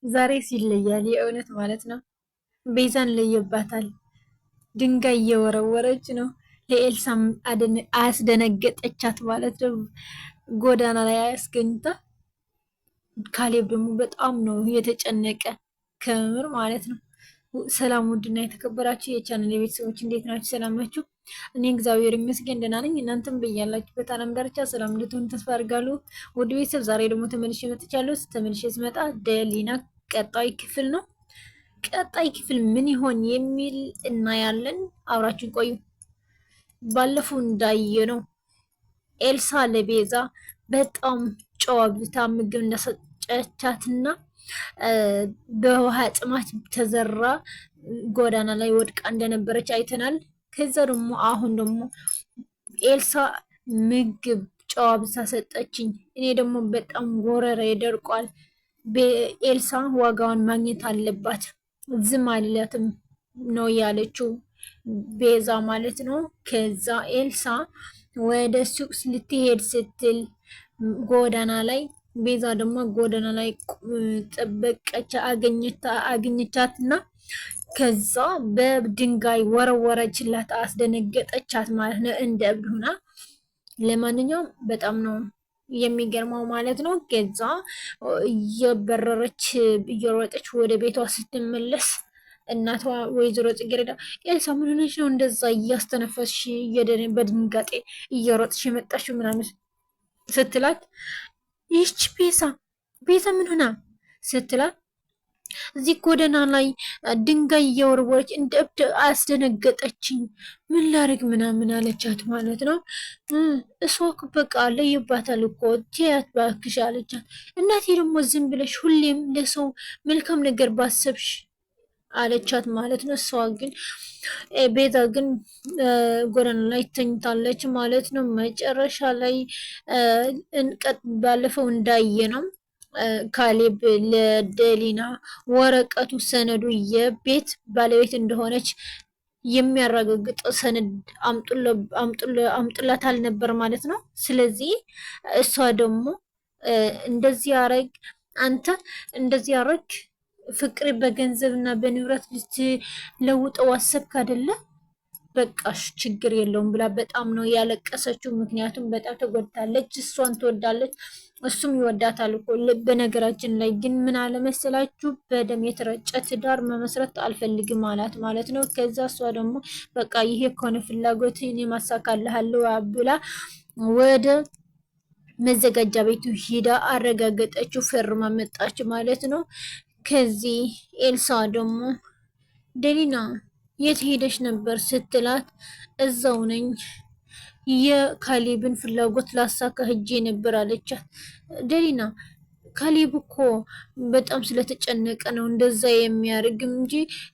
ዛሬ ሲለያል የእውነት ማለት ነው። ቤዛን ለየባታል። ድንጋይ እየወረወረች ነው። ለኤልሳም አስደነገጠቻት ማለት ነው። ጎዳና ላይ አያስገኝታ። ካሌብ ደግሞ በጣም ነው የተጨነቀ ከምር ማለት ነው። ሰላም ውድና የተከበራችሁ የቻናል የቤተሰቦች እንዴት ናችሁ? ሰላም ናችሁ? እኔ እግዚአብሔር ይመስገን ደህና ነኝ። እናንተም በያላችሁበት ዓለም ዳርቻ ሰላም እንድትሆኑ ተስፋ አድርጋለሁ። ውድ ቤተሰብ ዛሬ ደግሞ ተመልሼ መጥቻለሁ። ተመልሼ ስመጣ ደሊና ቀጣይ ክፍል ነው። ቀጣይ ክፍል ምን ይሆን የሚል እናያለን። አብራችን ቆዩ። ባለፈው እንዳየነው ኤልሳ ለቤዛ በጣም ጨዋ ብታ ምግብ እንደሰጨቻትና በውሃ ጥማት ተዘራ ጎዳና ላይ ወድቃ እንደነበረች አይተናል። ከዛ ደግሞ አሁን ደግሞ ኤልሳ ምግብ ጨዋ ብሳ ሰጠችኝ፣ እኔ ደግሞ በጣም ጎረረ ደርቋል፣ ኤልሳ ዋጋዋን ማግኘት አለባት፣ ዝም አልላትም ነው ያለችው ቤዛ ማለት ነው። ከዛ ኤልሳ ወደ ሱቅ ልትሄድ ስትል ጎዳና ላይ ቤዛ ደግሞ ጎዳና ላይ ጠበቀች አገኘቻትና ከዛ በድንጋይ ወረወረችላት፣ አስደነገጠቻት ማለት ነው፣ እንደ እብድ ሁና። ለማንኛውም በጣም ነው የሚገርመው ማለት ነው። ከዛ እየበረረች እየሮጠች ወደ ቤቷ ስትመለስ እናቷ ወይዘሮ ጽጌረዳ ኤልሳ ምን ሆነሽ ነው እንደዛ እያስተነፈስሽ በድንጋጤ እየሮጥሽ የመጣሽው ምናምን ስትላት ይህች ቤዛ ምን ሆና ስትላት እዚህ ጎዳና ላይ ድንጋይ እየወረወረች እንደ እብድ አስደነገጠችኝ፣ ምን ላድርግ ምናምን አለቻት ማለት ነው። እሷ በቃ ለይባታል እኮ ትያት ባክሽ አለቻት። እናቴ ደግሞ ዝም ብለሽ ሁሌም ለሰው መልካም ነገር ባሰብሽ አለቻት ማለት ነው። እሷ ግን ቤዛ ግን ጎዳና ላይ ተኝታለች ማለት ነው። መጨረሻ ላይ ባለፈው እንዳየ ነው ካሌብ ለደሊና ወረቀቱ ሰነዱ የቤት ባለቤት እንደሆነች የሚያረጋግጥ ሰነድ አምጡላት አልነበር ማለት ነው። ስለዚህ እሷ ደግሞ እንደዚህ ያረግ አንተ እንደዚህ ያረግ ፍቅር በገንዘብ እና በንብረት ልትለውጠው አሰብክ አይደለ? በቃሽ ችግር የለውም ብላ በጣም ነው ያለቀሰችው። ምክንያቱም በጣም ተጎድታለች። እሷን ትወዳለች፣ እሱም ይወዳታል እኮ። በነገራችን ላይ ግን ምን አለመሰላችሁ በደም የተረጨ ትዳር መመስረት አልፈልግም አላት ማለት ነው። ከዛ እሷ ደግሞ በቃ ይሄ ከሆነ ፍላጎት እኔ ማሳካልሃለሁ ብላ ወደ መዘጋጃ ቤቱ ሂዳ አረጋገጠችው፣ ፈርማ መጣች ማለት ነው። ከዚህ ኤልሳ ደግሞ ደሊና የት ሄደሽ ነበር ስትላት እዛው ነኝ የካሌብን ፍላጎት ላሳካ ሄጄ ነበር አለቻት። ደሊና ካሌብ እኮ በጣም ስለተጨነቀ ነው እንደዛ የሚያደርግ እንጂ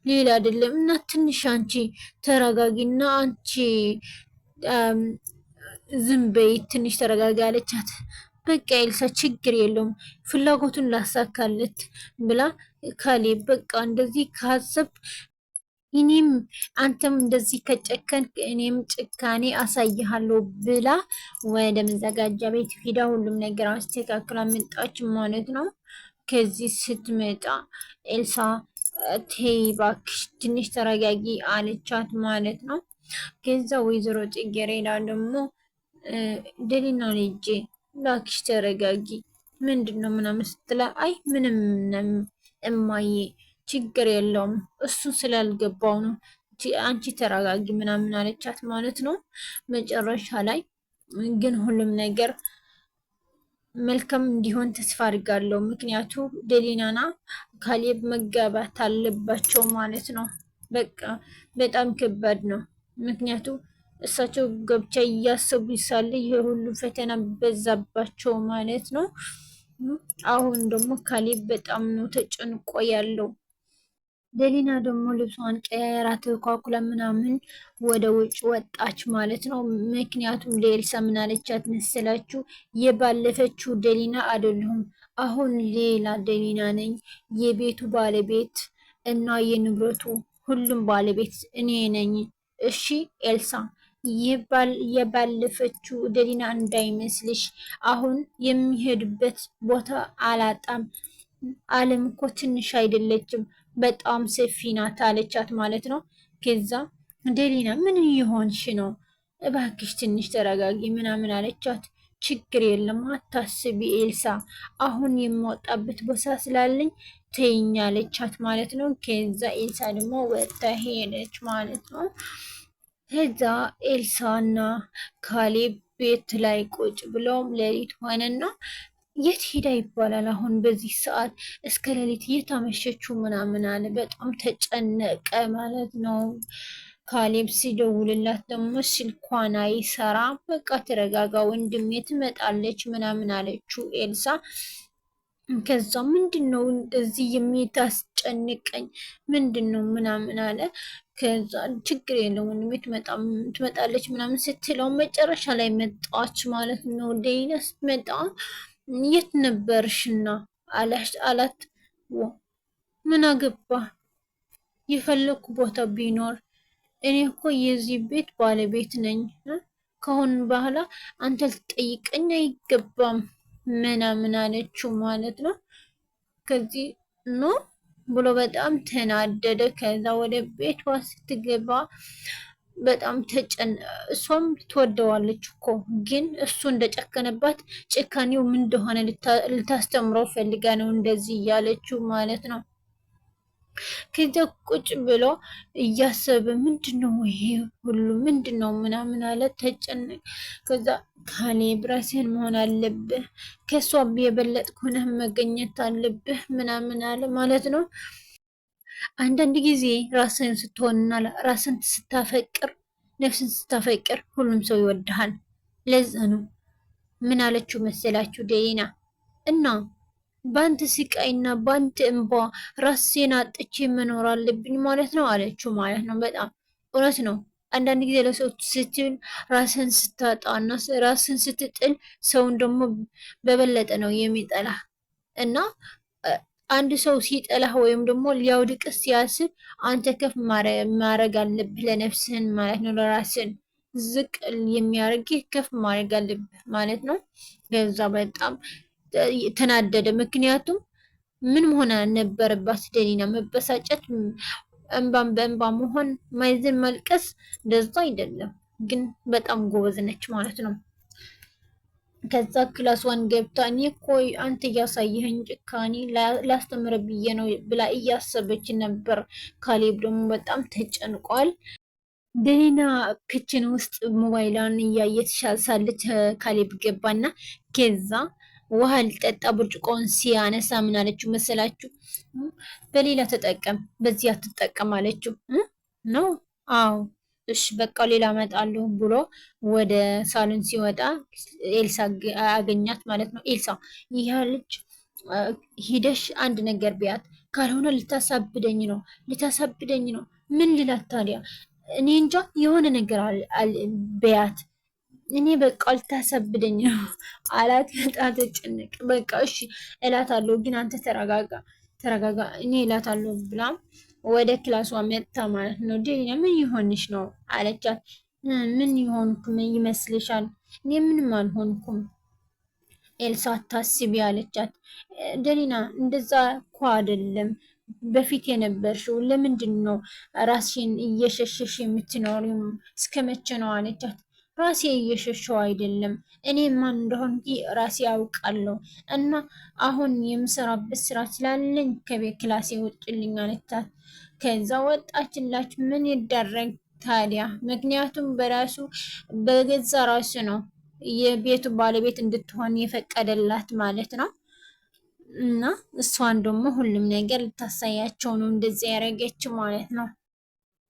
ሌላ አይደለም። እና ትንሽ አንቺ ተረጋጊና አንቺ ዝም በይ ትንሽ ተረጋጊ አለቻት። በቃ ኤልሳ ችግር የለውም ፍላጎቱን ላሳካለት ብላ ካሌብ በቃ እንደዚህ ካሰብ እኔም አንተም እንደዚህ ከጨከን እኔም ጭካኔ አሳይሃለሁ ብላ ወደ መዘጋጃ ቤት ሂዳ ሁሉም ነገር አስተካክላ መጣች ማለት ነው። ከዚህ ስትመጣ ኤልሳ ተይ እባክሽ ትንሽ ተረጋጊ አለቻት ማለት ነው። ከዛ ወይዘሮ ጽጌረዳ ደግሞ ደሊና ልጄ እባክሽ ተረጋጊ ምንድን ነው ምናምን ስትላ አይ ምንም እማዬ ችግር የለውም እሱ ስላልገባው ነው አንቺ ተረጋጊ ምናምን አለቻት ማለት ነው። መጨረሻ ላይ ግን ሁሉም ነገር መልካም እንዲሆን ተስፋ አድርጋለሁ። ምክንያቱ ደሊናና ካሌብ መጋባት አለባቸው ማለት ነው። በቃ በጣም ከባድ ነው። ምክንያቱ እሳቸው ገብቻ እያሰቡ ሳለ ይሄ ሁሉ ፈተና በዛባቸው ማለት ነው። አሁን ደግሞ ካሌብ በጣም ነው ተጨንቆ ያለው። ደሊና ደግሞ ልብሷን ቀያየራ ተኳኩላ ምናምን ወደ ውጭ ወጣች ማለት ነው። ምክንያቱም ለኤልሳ ምን አለቻት መሰላችሁ? የባለፈችው ደሊና አይደለሁም፣ አሁን ሌላ ደሊና ነኝ። የቤቱ ባለቤት እና የንብረቱ ሁሉም ባለቤት እኔ ነኝ። እሺ ኤልሳ የባለፈችው ደሊና እንዳይመስልሽ፣ አሁን የሚሄድበት ቦታ አላጣም። ዓለም እኮ ትንሽ አይደለችም በጣም ሰፊ ናት አለቻት ማለት ነው። ከዛ ደሊና ምን እየሆንሽ ነው? እባክሽ ትንሽ ተረጋጊ ምናምን አለቻት። ችግር የለም አታስቢ ኤልሳ፣ አሁን የምወጣበት ቦታ ስላለኝ ተይኝ አለቻት ማለት ነው። ከዛ ኤልሳ ደግሞ ወጥታ ሄደች ማለት ነው። ከዛ ኤልሳና ካሌብ ቤት ላይ ቁጭ ብለውም ሌሊት ሆነና የት ሄዳ ይባላል አሁን በዚህ ሰዓት እስከ ሌሊት እየታመሸችው ምናምን አለ። በጣም ተጨነቀ ማለት ነው። ካሌብ ሲደውልላት ደግሞ ስልኳን አይሰራ። በቃ ተረጋጋ ወንድሜ ትመጣለች ምናምን አለችው ኤልሳ። ከዛ ምንድን ነው እንደዚህ የሚታስጨንቀኝ ምንድን ነው ምናምን አለ። ከዛ ችግር የለውም ወንድሜ ትመጣለች ምናምን ስትለው መጨረሻ ላይ መጣች ማለት ነው። ደይና ስትመጣ የት ነበርሽና አላት። ምን አገባ የፈለኩ ቦታ ቢኖር እኔ እኮ የዚህ ቤት ባለቤት ነኝ። ከአሁን በኋላ አንተ ልትጠይቀኝ አይገባም ምናምን አለችው ማለት ነው። ከዚህ ኖ ብሎ በጣም ተናደደ። ከዛ ወደ ቤቷ ስትገባ በጣም እሷም ትወደዋለች እኮ ግን እሱ እንደጨከነባት ጭካኔው ምን እንደሆነ ልታስተምረው ፈልጋ ነው እንደዚህ እያለችው ማለት ነው። ከዚያ ቁጭ ብሎ እያሰበ ምንድን ነው ይሄ ሁሉ ምንድን ነው ምናምን አለ። ተጨነቀ። ከዛ ካሌብ ራስህን መሆን አለብህ፣ ከእሷ የበለጥክ ሆነህ መገኘት አለብህ ምናምን አለ ማለት ነው። አንዳንድ ጊዜ ራስን ስትሆንና ራስን ስታፈቅር ነፍስን ስታፈቅር ሁሉም ሰው ይወድሃል። ለዛ ነው ምን አለችው መሰላችሁ ዴና እና በአንተ ስቃይና በአንተ እንባ ራሴን አጥቼ መኖር አለብኝ ማለት ነው አለችው ማለት ነው። በጣም እውነት ነው። አንዳንድ ጊዜ ለሰው ስትል ራስን ስታጣና ራስን ስትጥል ሰውን ደግሞ በበለጠ ነው የሚጠላ እና አንድ ሰው ሲጠላህ ወይም ደግሞ ሊያውድቅ ሲያስብ አንተ ከፍ ማድረግ አለብህ ለነፍስህን ማለት ነው። ለራስህን ዝቅ የሚያደርግ ከፍ ማድረግ አለብህ ማለት ነው። ከዛ በጣም ተናደደ። ምክንያቱም ምን መሆን ነበረባት ደሊና መበሳጨት፣ እንባን በእንባ መሆን፣ ማይዘን መልቀስ እንደዛ አይደለም። ግን በጣም ጎበዝ ነች ማለት ነው። ከዛ ክላስዋን ገብታ እኔ እኮ አንተ እያሳየኸኝ ጭካኔ ላስተምር ብዬ ነው ብላ እያሰበች ነበር። ካሌብ ደግሞ በጣም ተጨንቋል። ደህና ክችን ውስጥ ሞባይሏን እያየች ሳለች ካሌብ ገባና ከዛ ውሃ ልጠጣ ብርጭቆውን ሲያነሳ ምን አለችው መሰላችሁ? በሌላ ተጠቀም በዚህ አትጠቀም አለችው። ነው አዎ እሺ በቃ ሌላ እመጣለሁ ብሎ ወደ ሳሎን ሲወጣ ኤልሳ አገኛት ማለት ነው። ኤልሳ ይህ ልጅ ሂደሽ አንድ ነገር ቢያት ካልሆነ ልታሳብደኝ ነው። ምን ልላት ታዲያ? እኔ እንጃ የሆነ ነገር በያት እኔ በቃ ልታሳብደኝ ነው አላት። በጣም ተጨነቀ። በቃ እሺ እላታለሁ ግን አንተ ተረጋጋ እኔ እላታለሁ ብላ ወደ ክላሷ መጣ ማለት ነው። ደሊና ምን ይሆንሽ ነው አለቻት። ምን ይሆንኩም ይመስልሻል? እኔ ምንም አልሆንኩም ኤልሳ አታስቢ አለቻት። ደሊና እንደዛ እኮ አይደለም በፊት የነበርሽው ለምንድን ነው ራስሽን እየሸሸሽ የምትኖሪው? እስከ መቼ ነው አለቻት። ራሴ እየሸሸው አይደለም እኔ ማን እንደሆንኩ ራሴ ያውቃለሁ እና አሁን የምሰራበት ስራ ስላለኝ ከቤት ክላሴ ውጭልኝ አለቻት። ከዛ ወጣችላችሁ። ምን ይደረግ ታዲያ? ምክንያቱም በገዛ ራሱ ነው የቤቱ ባለቤት እንድትሆን የፈቀደላት ማለት ነው። እና እሷን ደግሞ ሁሉም ነገር ልታሳያቸው ነው እንደዚያ ያደረገችው ማለት ነው።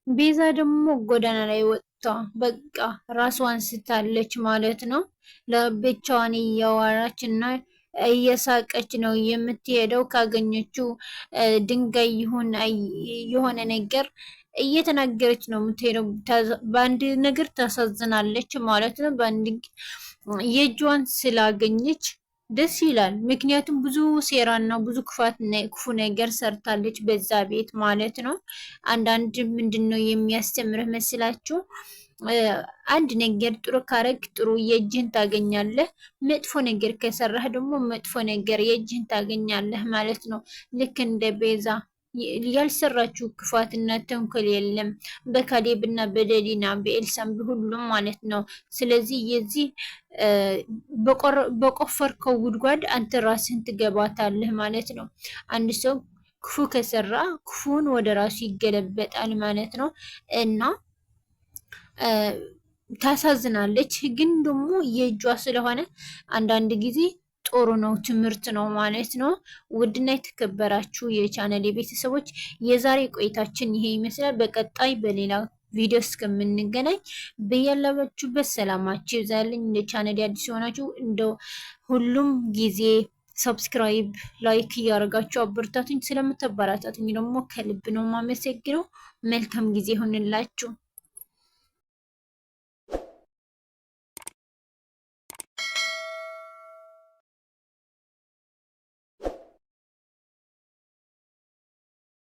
ቤዛ ደግሞ ጎዳና ላይ ወጥታ በቃ ራስዋን ስታለች ማለት ነው። ለብቻዋን እያወራች እና እየሳቀች ነው የምትሄደው። ካገኘችው ድንጋይ ይሁን የሆነ ነገር እየተናገረች ነው የምትሄደው። በአንድ ነገር ታሳዝናለች ማለት ነው። በአንድ የእጇን ስላገኘች ደስ ይላል። ምክንያቱም ብዙ ሴራና ብዙ ክፉ ነገር ሰርታለች በዛ ቤት ማለት ነው። አንዳንድ ምንድን ነው የሚያስተምርህ መስላችሁ? አንድ ነገር ጥሩ ካረግ ጥሩ የእጅህን ታገኛለህ፣ መጥፎ ነገር ከሰራህ ደግሞ መጥፎ ነገር የእጅህን ታገኛለህ ማለት ነው። ልክ እንደ ቤዛ ያልሰራችው ክፋትና ተንኮል የለም በካሌብና በደሊና በኤልሳም ሁሉም ማለት ነው። ስለዚህ የዚህ በቆፈርከው ጉድጓድ አንተ ራስህን ትገባታለህ ማለት ነው። አንድ ሰው ክፉ ከሰራ ክፉን ወደ ራሱ ይገለበጣል ማለት ነው እና ታሳዝናለች። ግን ደግሞ የእጇ ስለሆነ አንዳንድ ጊዜ ጥሩ ነው፣ ትምህርት ነው ማለት ነው። ውድና የተከበራችሁ የቻናል ቤተሰቦች የዛሬ ቆይታችን ይሄ ይመስላል። በቀጣይ በሌላ ቪዲዮ እስከምንገናኝ በያላችሁበት ሰላማችሁ ይብዛልኝ። እንደ ቻናል አዲስ የሆናችሁ እንደው ሁሉም ጊዜ ሰብስክራይብ፣ ላይክ እያደረጋችሁ አበረታቱኝ። ስለምታበረታቱኝ ደግሞ ከልብ ነው የማመሰግነው። መልካም ጊዜ ይሁንላችሁ።